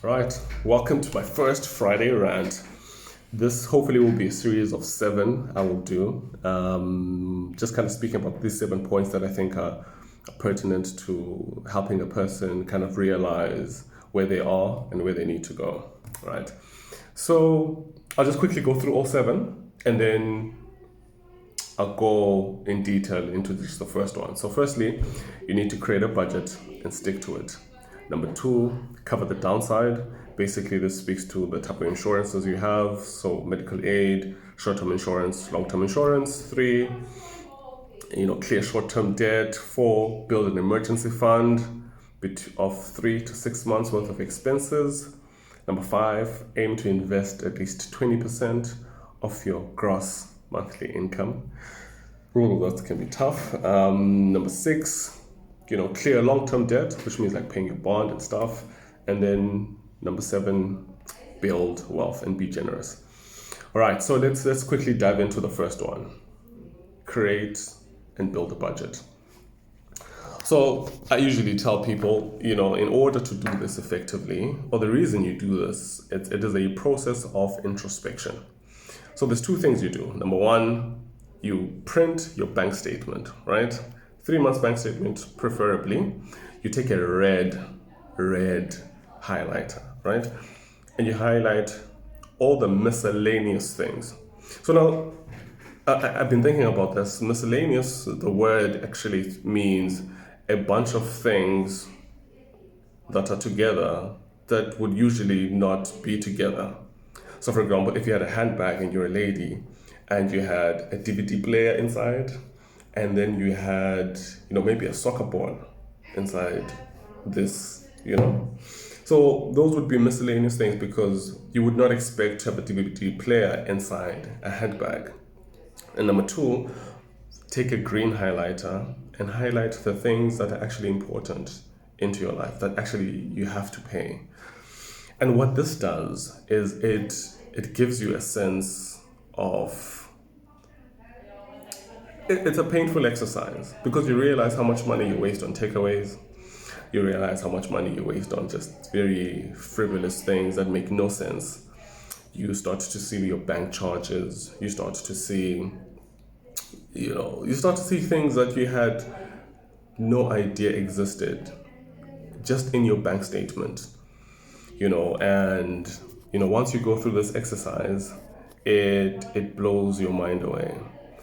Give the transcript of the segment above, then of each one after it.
Right, welcome to my first Friday rant. This hopefully will be a series of 7 I will do. Just kind of speaking about these 7 points that I think are pertinent to helping a person kind of realize where they are and where they need to go. Right. So I'll just quickly go through all 7 and then I'll go in detail into just the first one. So, firstly, you need to create a budget and stick to it. Number 2, cover the downside. Basically, this speaks to the type of insurances you have. So, medical aid, short-term insurance, long-term insurance. 3, clear short-term debt. 4, build an emergency fund of 3 to 6 months worth of expenses. Number 5, aim to invest at least 20% of your gross monthly income. All of that can be tough. Number 6, clear long-term debt, which means like paying your bond and stuff. And then number 7, build wealth and be generous. All right, so let's quickly dive into the first one. Create and build a budget. So I usually tell people, in order to do this effectively, or the reason you do this, it is a process of introspection. So there's 2 things you do. Number 1, you print your bank statement, right? 3 months bank statement, preferably. You take a red highlighter, right? And you highlight all the miscellaneous things. So now, I've been thinking about this. Miscellaneous, the word actually means a bunch of things that are together that would usually not be together. So, for example, if you had a handbag and you're a lady and you had a DVD player inside, and then you had, maybe a soccer ball inside this, So, those would be miscellaneous things because you would not expect to have a DVD player inside a handbag. And number 2, take a green highlighter and highlight the things that are actually important into your life, that actually you have to pay. And what this does is it gives you a sense of, it's a painful exercise because you realize how much money you waste on takeaways. You realize how much money you waste on just very frivolous things that make no sense. You start to see your bank charges. You start to see things that you had no idea existed just in your bank statement. And once you go through this exercise, it blows your mind away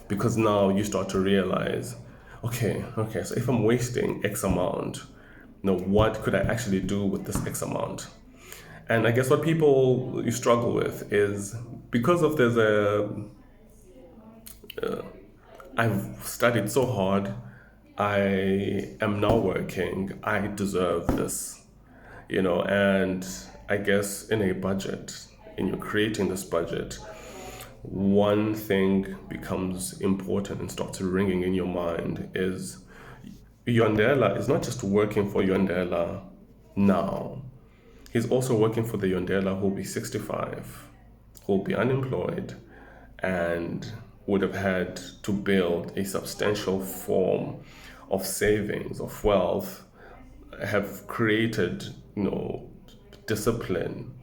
because now you start to realize, okay, so if I'm wasting X amount, what could I actually do with this X amount? And I guess what people you struggle with is because of I've studied so hard, I am now working, I deserve this, and I guess in a budget, in you creating this budget, one thing becomes important and starts ringing in your mind is Yondela is not just working for Yondela now. He's also working for the Yondela who'll be 65, who'll be unemployed, and would have had to build a substantial form of savings, of wealth, have created, discipline,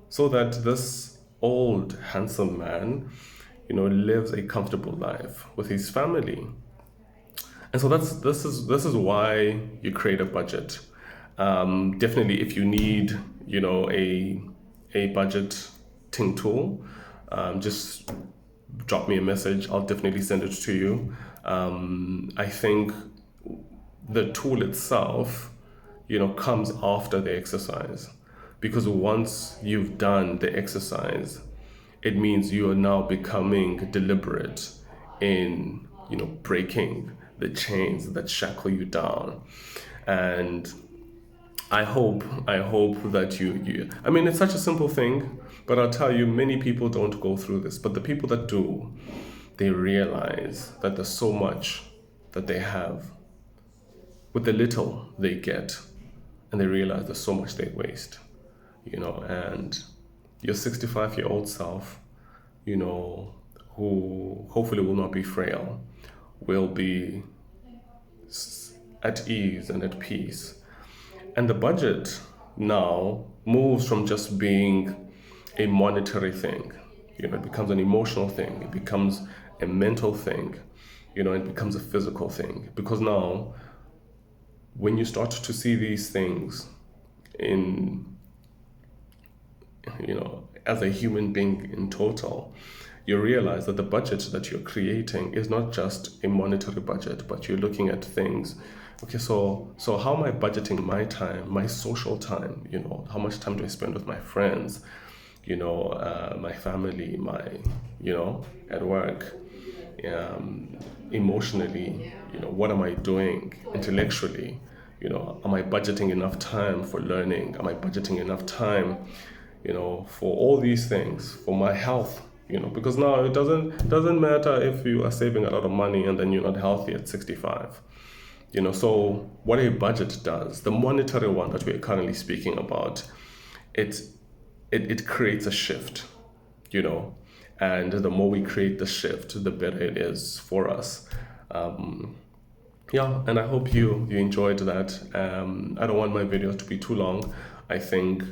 so that this old handsome man, lives a comfortable life with his family. And so this is why you create a budget. Definitely, if you need, a budgeting tool, just drop me a message. I'll definitely send it to you. I think the tool itself, comes after the exercise, because once you've done the exercise, it means you are now becoming deliberate in, breaking the chains that shackle you down. And I hope that I mean, it's such a simple thing, but I'll tell you, many people don't go through this. But the people that do, they realize that there's so much that they have with the little they get, and they realize there's so much they waste, and your 65-year-old self, who hopefully will not be frail, will be at ease and at peace. And the budget now moves from just being a monetary thing. It becomes an emotional thing. It becomes a mental thing. It becomes a physical thing. Because now, when you start to see these things in, as a human being in total, you realize that the budget that you're creating is not just a monetary budget, but you're looking at things. Okay, so how am I budgeting my time, my social time? How much time do I spend with my friends? My family, at work, emotionally. What am I doing intellectually? Am I budgeting enough time for learning? Am I budgeting enough time, for all these things, for my health? Because now it doesn't matter if you are saving a lot of money and then you're not healthy at 65. So what a budget does, the monetary one that we're currently speaking about, it creates a shift, and the more we create the shift, the better it is for us. Yeah, and I hope you enjoyed that. I don't want my videos to be too long. I think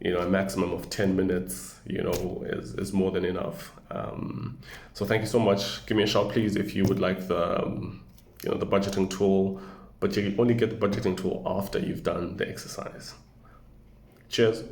a maximum of 10 minutes is more than enough. So thank you so much. Give me a shout, please, if you would like the budgeting tool, but you only get the budgeting tool after you've done the exercise. Cheers.